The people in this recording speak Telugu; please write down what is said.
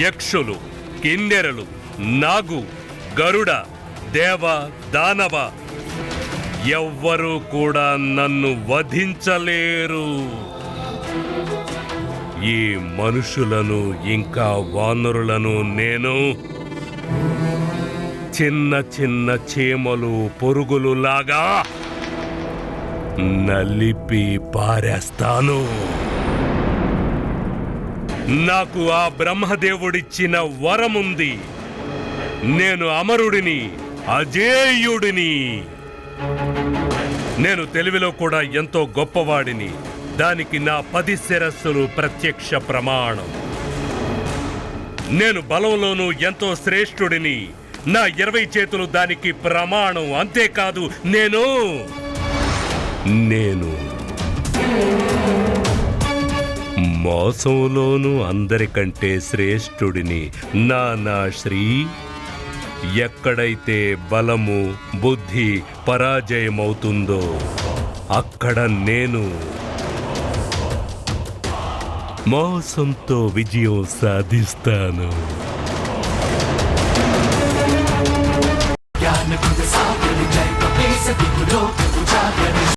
యక్షులు, కిన్నెరలు, నాగు, గరుడ, దేవ, దానవ ఎవ్వరూ కూడా నన్ను వధించలేరు. ఈ మనుషులను ఇంకా వానరులను నేను చిన్న చిన్న చీమలు, పురుగులులాగా నలిపి పారేస్తాను. నాకు ఆ బ్రహ్మదేవుడిచ్చిన వరముంది. నేను అమరుడిని, అజేయుడిని. నేను తెలివిలో కూడా ఎంతో గొప్పవాడిని. దానికి నా 10 శిరస్సులు ప్రత్యక్ష ప్రమాణం. నేను బలంలోనూ ఎంతో శ్రేష్ఠుడిని. నా 20 చేతులు దానికి ప్రమాణం. అంతేకాదు, నేను మోసంలోనూ అందరికంటే శ్రేష్ఠుడిని. నా శ్రీ ఎక్కడైతే బలము, బుద్ధి పరాజయమవుతుందో అక్కడ నేను మోసంతో విజయం సాధిస్తాను.